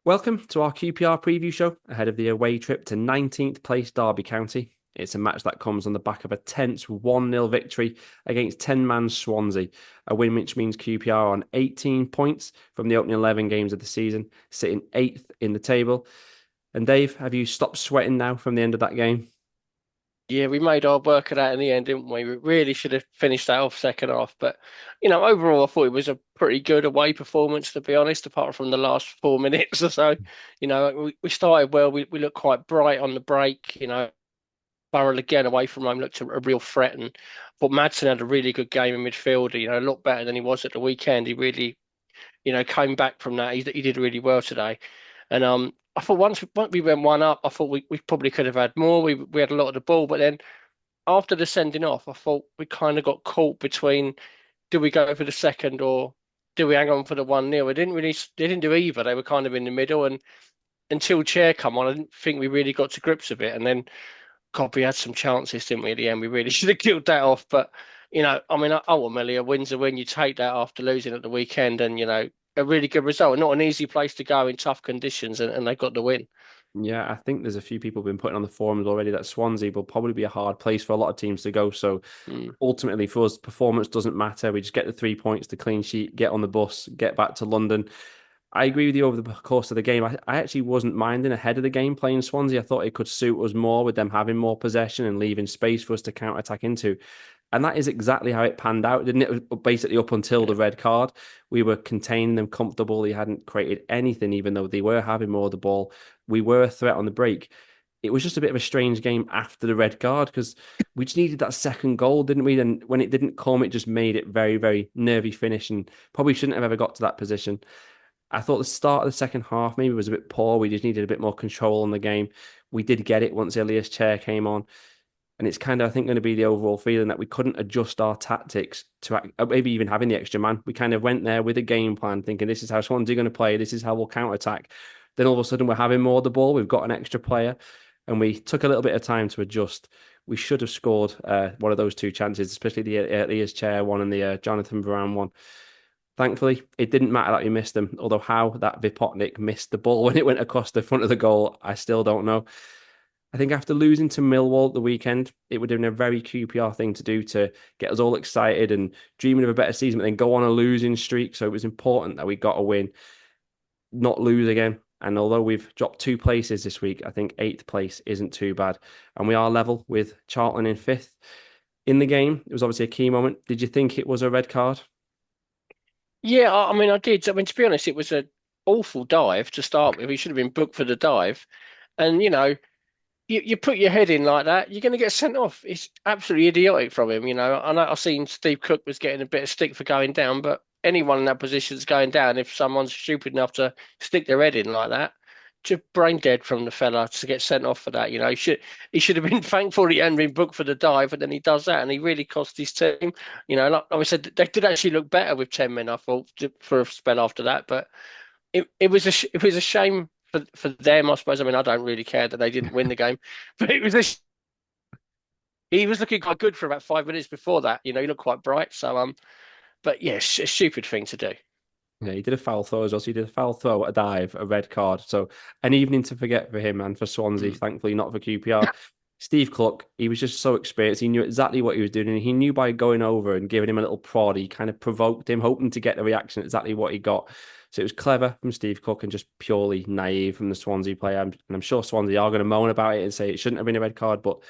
Welcome to our QPR Preview Show ahead of the away trip to 19th place Derby County. It's a match that comes on the back of a tense 1-0 victory against 10-man Swansea, a win which means QPR on 18 points from the opening 11 games of the season, sitting 8th in the table. And Dave, have you stopped sweating now from the end of that game? Yeah, we made our work of that in the end, didn't we? We really should have finished that off second half. But, overall, I thought it was a pretty good away performance, to be honest, apart from the last 4 minutes or so. We started well. We looked quite bright on the break. Burrell again away from home looked a real threat. And but Madsen had a really good game in midfield, a lot better than he was at the weekend. He really, came back from that. He did really well today. And I thought once we went one up, I thought we probably could have had more. We had a lot of the ball, but then after the sending off, I thought we kind of got caught between do we go for the second or do we hang on for the 1-0? They didn't do either. They were kind of in the middle, and until Chair come on, I didn't think we really got to grips with it. And then God, we had some chances, didn't we? At the end, we really should have killed that off. But ultimately, a win's a win. You take that after losing at the weekend, and a really good result. Not an easy place to go in tough conditions, and they got the win. Yeah, I think there's a few people been putting on the forums already that Swansea will probably be a hard place for a lot of teams to go. So Mm. ultimately, for us, performance doesn't matter. We just get the 3 points, the clean sheet, get on the bus, get back to London. I agree with you over the course of the game. I actually wasn't minding ahead of the game playing Swansea. I thought it could suit us more with them having more possession and leaving space for us to counter attack into. And that is exactly how it panned out, didn't it? Basically, up until the Yeah. red card, we were containing them comfortable. They hadn't created anything, even though they were having more of the ball. We were a threat on the break. It was just a bit of a strange game after the red card because we just needed that second goal, didn't we? And when it didn't come, it just made it very, very nervy finish and probably shouldn't have ever got to that position. I thought the start of the second half maybe was a bit poor. We just needed a bit more control on the game. We did get it once Ilias Chair came on. And it's kind of, I think, going to be the overall feeling that we couldn't adjust our tactics to maybe even having the extra man. We kind of went there with a game plan, thinking this is how Swansea are going to play, this is how we'll counter attack. Then all of a sudden, we're having more of the ball. We've got an extra player, and we took a little bit of time to adjust. We should have scored one of those two chances, especially the Ilias Chair one and the Jonathan Varane one. Thankfully, it didn't matter that we missed them. Although how that Vipotnik missed the ball when it went across the front of the goal, I still don't know. I think after losing to Millwall at the weekend, it would have been a very QPR thing to do to get us all excited and dreaming of a better season, but then go on a losing streak. So it was important that we got a win, not lose again. And although we've dropped 2 places this week, I think 8th place isn't too bad. And we are level with Charlton in 5th. In the game, it was obviously a key moment. Did you think it was a red card? Yeah, I did. I mean, to be honest, it was an awful dive to start with. We should have been booked for the dive. And, you put your head in like that, you're going to get sent off. It's absolutely idiotic from him. I know I've seen Steve Cook was getting a bit of stick for going down, but anyone in that position is going down if someone's stupid enough to stick their head in like that. Just brain dead from the fella to get sent off for that. He should have been thankful he hadn't been booked for the dive, and then he does that, and he really cost his team. Like I said, they did actually look better with 10 men. I thought for a spell after that, but it was a shame for them, I suppose. I mean, I don't really care that they didn't win the game, but he was looking quite good for about 5 minutes before that. He looked quite bright. So but yeah, a stupid thing to do. Yeah, he did a foul throw as well. So he did a foul throw, a dive, a red card. So an evening to forget for him and for Swansea, Mm. thankfully not for QPR. Steve Cluck, he was just so experienced. He knew exactly what he was doing. And he knew by going over and giving him a little prod, he kind of provoked him, hoping to get the reaction exactly what he got. So it was clever from Steve Cook and just purely naive from the Swansea player. And I'm sure Swansea are going to moan about it and say it shouldn't have been a red card. But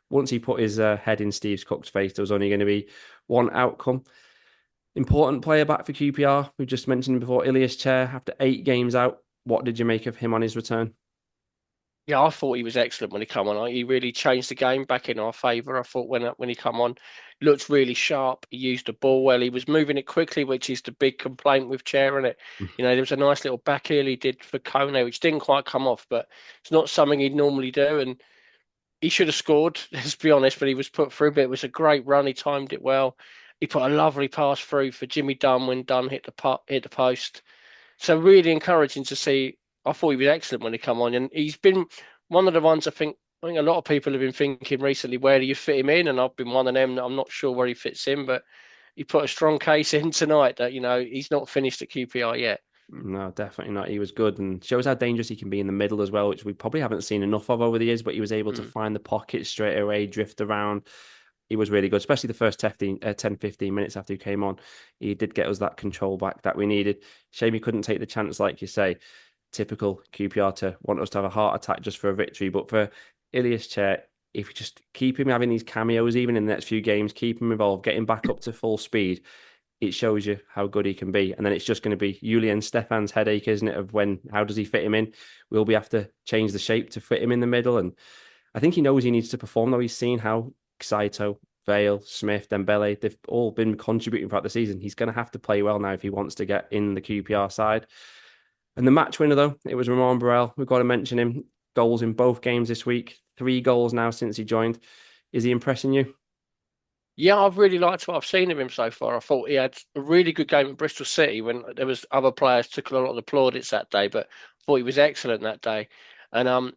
once he put his head in Steve Cook's face, there was only going to be one outcome. Important player back for QPR. We just mentioned before, Ilias Chair, after 8 games out. What did you make of him on his return? Yeah, I thought he was excellent when he come on. He really changed the game back in our favour. I thought when he come on, looked really sharp. He used the ball well. He was moving it quickly, which is the big complaint with Chair in it. There was a nice little back heel he did for Kone, which didn't quite come off, but it's not something he'd normally do. And he should have scored, let's be honest, but he was put through. But it was a great run. He timed it well. He put a lovely pass through for Jimmy Dunn when Dunn hit the post. So really encouraging to see. I thought he was excellent when he come on, and he's been one of the ones I think a lot of people have been thinking recently, where do you fit him in? And I've been one of them that I'm not sure where he fits in, but he put a strong case in tonight that he's not finished at QPR yet. No, definitely not. He was good and shows how dangerous he can be in the middle as well, which we probably haven't seen enough of over the years, but he was able to Mm. find the pocket straight away, drift around. He was really good, especially the first 10, 15 minutes after he came on. He did get us that control back that we needed. Shame he couldn't take the chance, like you say. Typical QPR to want us to have a heart attack just for a victory. But for Ilias Chair, if you just keep him having these cameos even in the next few games, keep him involved, get him back up to full speed, it shows you how good he can be. And then it's just going to be Julien Stephan's headache, isn't it? Of how does he fit him in? Will we have to change the shape to fit him in the middle? And I think he knows he needs to perform, though. He's seen how Saito, Vale, Smith, Dembele, they've all been contributing throughout the season. He's going to have to play well now if he wants to get in the QPR side. And the match winner, though, it was Rumarn Burrell. We've got to mention him. Goals in both games this week. 3 goals now since he joined. Is he impressing you? Yeah, I've really liked what I've seen of him so far. I thought he had a really good game at Bristol City when there was other players took a lot of the plaudits that day, but I thought he was excellent that day. And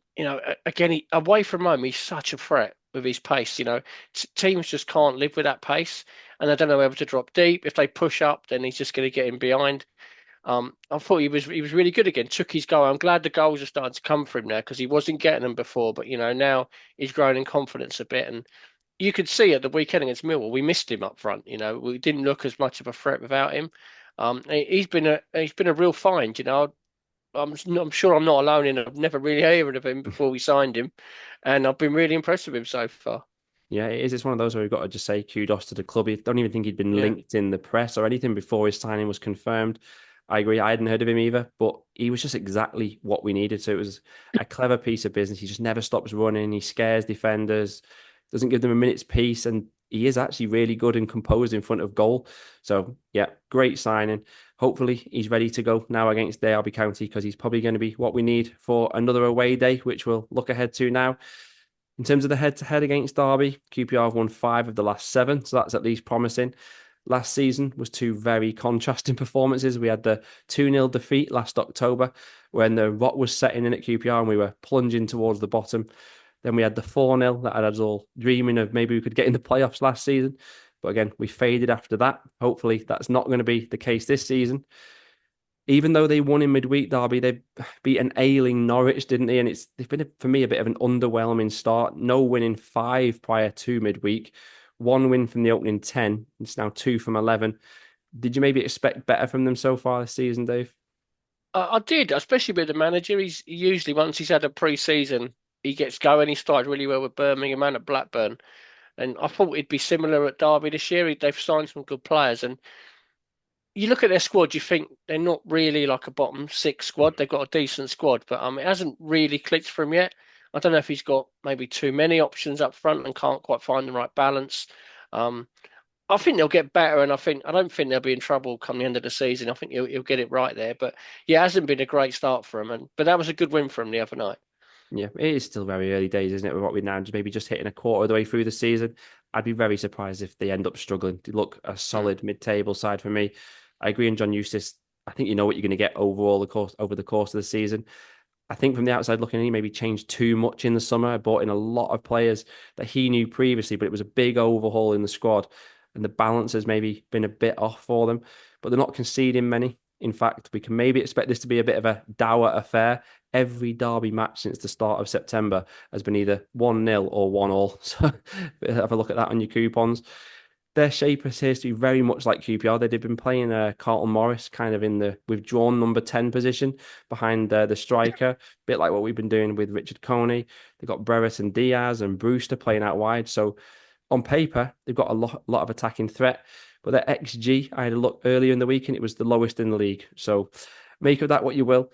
again, away from home, he's such a threat with his pace. Teams just can't live with that pace, and they don't know whether to drop deep. If they push up, then he's just going to get in behind. I thought he was really good again. Took his goal. I'm glad the goals are starting to come for him now because he wasn't getting them before. But now he's growing in confidence a bit, and you could see at the weekend against Millwall, we missed him up front. We didn't look as much of a threat without him. He's been a real find. I'm sure I'm not alone in. I've never really heard of him before we signed him, and I've been really impressed with him so far. Yeah, it is. It's one of those where we've got to just say kudos to the club. I don't even think he'd been Yeah. linked in the press or anything before his signing was confirmed. I agree. I hadn't heard of him either, but he was just exactly what we needed. So it was a clever piece of business. He just never stops running. He scares defenders, doesn't give them a minute's peace, and he is actually really good and composed in front of goal. So yeah, great signing. Hopefully he's ready to go now against Derby County because he's probably going to be what we need for another away day, which we'll look ahead to now. In terms of the head-to-head against Derby, QPR have won 5 of the last 7, so that's at least promising. Last season was 2 very contrasting performances. We had the 2-0 defeat last October when the rot was setting in at QPR and we were plunging towards the bottom. Then we had the 4-0 that had us all dreaming of maybe we could get in the playoffs last season. But again, we faded after that. Hopefully, that's not going to be the case this season. Even though they won in midweek derby, they beat an ailing Norwich, didn't they? And they've been for me a bit of an underwhelming start. No win in 5 prior to midweek. 1 win from the opening 10. It's now 2 from 11. Did you maybe expect better from them so far this season, Dave? I did, especially with the manager. He's usually once he's had a pre-season, he gets going. He started really well with Birmingham and at Blackburn, and I thought it'd be similar at Derby this year. They've signed some good players, and you look at their squad, you think they're not really like a bottom six squad. They've got a decent squad, but it hasn't really clicked for him yet. I don't know if he's got maybe too many options up front and can't quite find the right balance. Um, I think they'll get better, and I don't think they'll be in trouble come the end of the season. I think he'll get it right there. But yeah, it hasn't been a great start for him, but that was a good win for him the other night. Yeah, it is still very early days, isn't it? With what we're now just hitting a quarter of the way through the season. I'd be very surprised if they end up struggling. They look a Mm. solid mid-table side for me. I agree on John Eustace. I think you know what you're going to get over the course of the season. I think from the outside looking in, he maybe changed too much in the summer. I brought in a lot of players that he knew previously, but it was a big overhaul in the squad, and the balance has maybe been a bit off for them. But they're not conceding many. In fact, we can maybe expect this to be a bit of a dour affair. Every derby match since the start of September has been either 1-0 or 1-1. So have a look at that on your coupons. Their shape appears to be very much like QPR. They've been playing Carlton Morris kind of in the withdrawn number 10 position behind the striker, a bit like what we've been doing with Richard Coney. They've got Brereton and Diaz and Brewster playing out wide. So on paper, they've got a lot of attacking threat. But their XG, I had a look earlier in the week and it was the lowest in the league. So make of that what you will.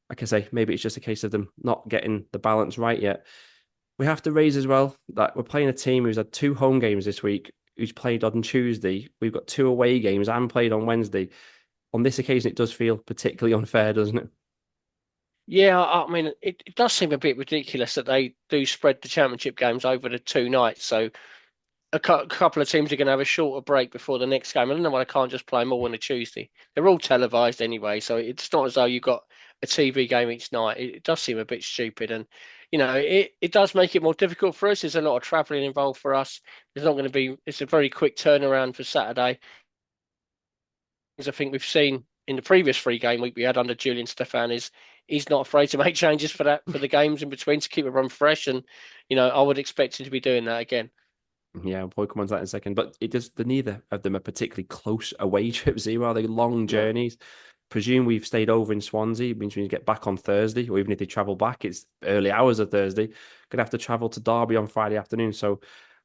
Like I say, maybe it's just a case of them not getting the balance right yet. We have to raise as well that we're playing a team who's had 2 home games this week, who's played on Tuesday. We've got 2 away games and played on Wednesday. On this occasion, it does feel particularly unfair, doesn't it? Yeah, I mean, it does seem a bit ridiculous that they do spread the championship games over the 2 nights. So a couple of teams are going to have a shorter break before the next game. I don't know why they can't just play them all on a Tuesday. They're all televised anyway, so it's not as though you've got a TV game each night. It does seem a bit stupid, and it does make it more difficult for us. There's a lot of travelling involved for us. There's not going to be. It's a very quick turnaround for Saturday. As I think we've seen in the previous 3 game week we had under Julien Stephan is he's not afraid to make changes for the games in between to keep everyone fresh, and I would expect him to be doing that again. Yeah, we'll come on to that in a second. But it does. The neither of them are particularly close away trips either. Are they long No. journeys? Presume we've stayed over in Swansea. It means we get back on Thursday, or even if they travel back, it's early hours of Thursday. Gonna have to travel to Derby on Friday afternoon. So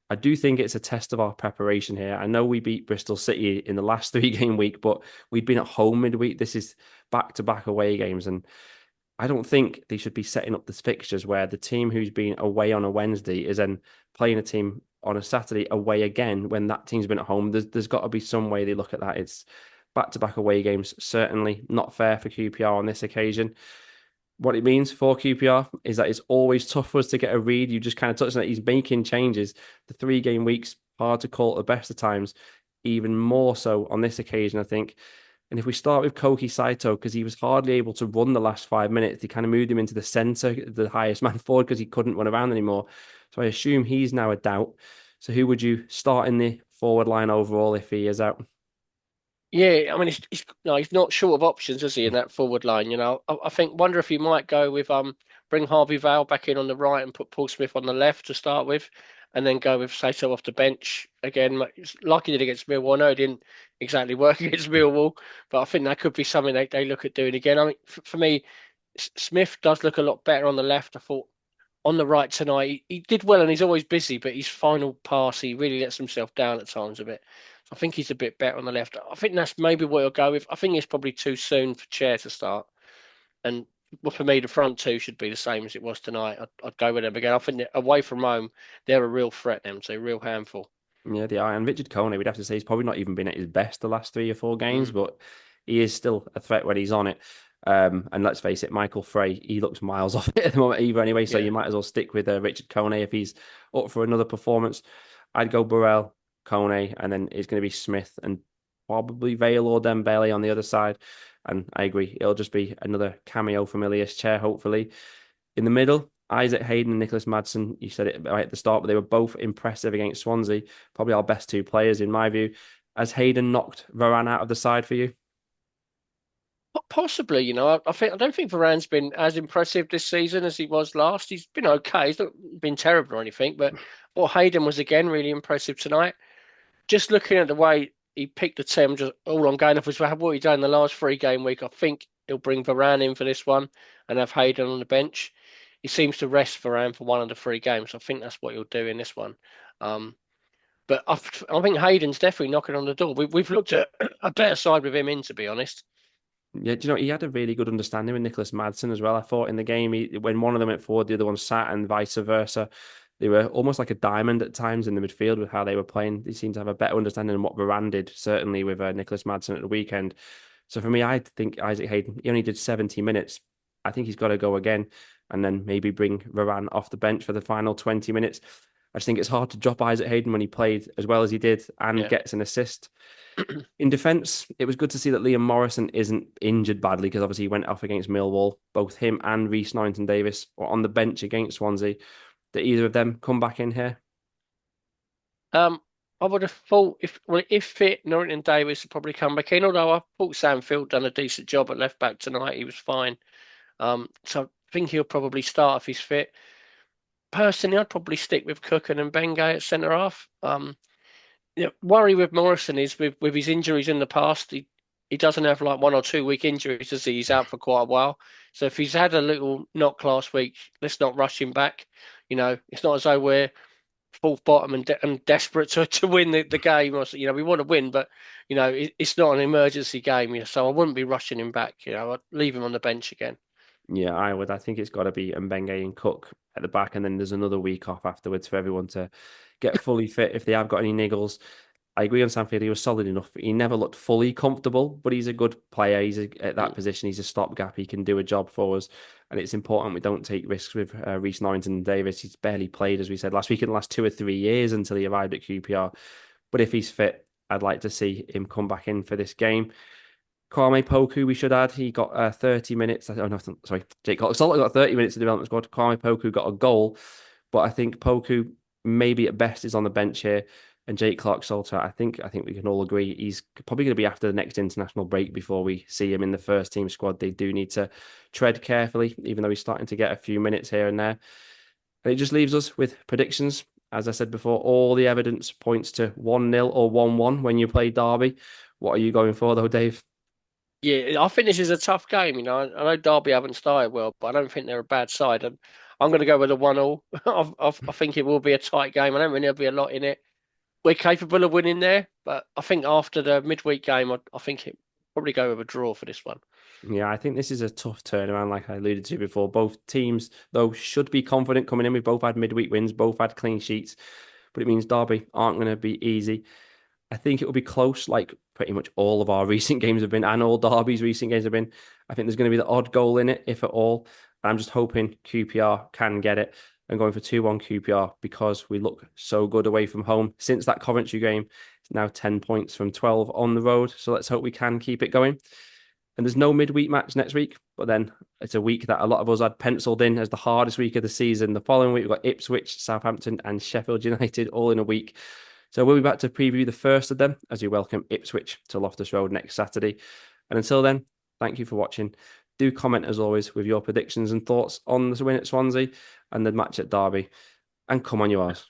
I do think it's a test of our preparation here. I know we beat Bristol City in the last 3 game week, but we'd been at home midweek. This is back-to-back away games, and I don't think they should be setting up the fixtures where the team who's been away on a Wednesday is then playing a team on a Saturday away again when that team's been at home. There's got to be some way they look at that. It's back-to-back away games, certainly not fair for QPR on this occasion. What it means for QPR is that it's always tough for us to get a read. You just kind of touched on it. He's making changes. The 3 game weeks, hard to call at the best of times, even more so on this occasion, I think. And if we start with Koki Saito, because he was hardly able to run the last 5 minutes, they kind of moved him into the centre, the highest man forward, because he couldn't run around anymore. So I assume he's now a doubt. So who would you start in the forward line overall if he is out? Yeah, I mean, no, he's not short of options, is he, in that forward line? I think wonder if he might go with bring Harvey Vale back in on the right and put Paul Smith on the left to start with, and then go with Sato off the bench again. Like he did against Millwall. I know it didn't exactly work against Millwall, but I think that could be something they look at doing again. I mean, for me, Smith does look a lot better on the left. I thought on the right tonight. He did well and he's always busy, but his final pass, he really lets himself down at times a bit. So I think he's a bit better on the left. I think that's maybe what he'll go with. I think it's probably too soon for Chair to start. And well, for me, the front two should be the same as it was tonight. I'd go with them again. I think that away from home, they're a real threat, them two, a real handful. Yeah, they are. And Richard Coney, we'd have to say he's probably not even been at his best the last 3 or 4 games, Mm, but he is still a threat when he's on it. And let's face it, Michael Frey, he looks miles off it at the moment either anyway, so yeah. you might as well stick with Richard Coney if he's up for another performance. I'd go Burrell, Coney, and then it's going to be Smith and probably Vale or Dembele on the other side. And I agree, it'll just be another cameo from Ilias Chair, hopefully. In the middle, Isaac Hayden and Nicholas Madsen, you said it right at the start, but they were both impressive against Swansea. Probably our best 2 players, in my view. Has Hayden knocked Varane out of the side for you? Possibly, I don't think Varane's been as impressive this season as he was last. He's been okay. He's not been terrible or anything, but Hayden was again really impressive tonight. Just looking at the way he picked the team, just all I'm going off is what he done in the last 3 game week. I think he'll bring Varane in for this one and have Hayden on the bench. He seems to rest Varane for one of the 3 games. I think that's what he'll do in this one. Um, but I think Hayden's definitely knocking on the door. We've looked at a better side with him in, to be honest. Yeah, do you know, he had a really good understanding with Nicholas Madsen as well. I thought in the game, when one of them went forward, the other one sat, and vice versa. They were almost like a diamond at times in the midfield with how they were playing. They seemed to have a better understanding of what Varane did, certainly with Nicholas Madsen at the weekend. So for me, I think Isaac Hayden, he only did 70 minutes. I think he's got to go again and then maybe bring Varane off the bench for the final 20 minutes. I just think it's hard to drop Isaac Hayden when he played as well as he did and Yeah. gets an assist. In defence, it was good to see that Liam Morrison isn't injured badly because obviously he went off against Millwall. Both him and Reece Norrington-Davis were on the bench against Swansea. Did either of them come back in here? I would have thought if fit, Norrington Davis would probably come back in. Although I thought Sam Field done a decent job at left back tonight, he was fine. So I think he'll probably start if he's fit. Personally, I'd probably stick with Cook and Bengay at centre half. Worry with Morrison is with his injuries in the past, he doesn't have like 1 or 2 week injuries, does he? He's out for quite a while. So if he's had a little knock last week, let's not rush him back. It's not as though we're fourth bottom and desperate to win the game. Or, we want to win, but it's not an emergency game. So I wouldn't be rushing him back. I'd leave him on the bench again. Yeah, I would. I think it's got to be Mbenge and Cook at the back, and then there's another week off afterwards for everyone to get fully fit if they have got any niggles. I agree on Sanfield. He was solid enough. He never looked fully comfortable, but he's a good player. At that Mm. position. He's a stopgap. He can do a job for us, and it's important we don't take risks with Reece Norrington Davis. He's barely played, as we said last week, in the last 2 or 3 years until he arrived at QPR. But if he's fit, I'd like to see him come back in for this game. Kwame Poku, we should add, he got 30 minutes. Oh, no, sorry, Jake Coxall got 30 minutes of development squad. Kwame Poku got a goal, but I think Poku maybe at best is on the bench here. And Jake Clark-Salter, I think we can all agree he's probably going to be after the next international break before we see him in the first team squad. They do need to tread carefully, even though he's starting to get a few minutes here and there. And it just leaves us with predictions. As I said before, all the evidence points to 1-0 or 1-1 when you play Derby. What are you going for though, Dave? Yeah, I think this is a tough game. I know Derby haven't started well, but I don't think they're a bad side. And I'm going to go with a 1-1. I think it will be a tight game. I don't think there'll be a lot in it. We're capable of winning there, but I think after the midweek game, I think it probably go with a draw for this one. Yeah, I think this is a tough turnaround, like I alluded to before. Both teams, though, should be confident coming in. We've both had midweek wins, both had clean sheets, but it means Derby aren't going to be easy. I think it will be close, like pretty much all of our recent games have been, and all Derby's recent games have been. I think there's going to be the odd goal in it, if at all. I'm just hoping QPR can get it and going for 2-1 QPR because we look so good away from home. Since that Coventry game, it's now 10 points from 12 on the road. So let's hope we can keep it going. And there's no midweek match next week, but then it's a week that a lot of us had penciled in as the hardest week of the season. The following week, we've got Ipswich, Southampton, and Sheffield United all in a week. So we'll be back to preview the first of them as we welcome Ipswich to Loftus Road next Saturday. And until then, thank you for watching. Do comment as always with your predictions and thoughts on the win at Swansea and the match at Derby. And come on, you Rs.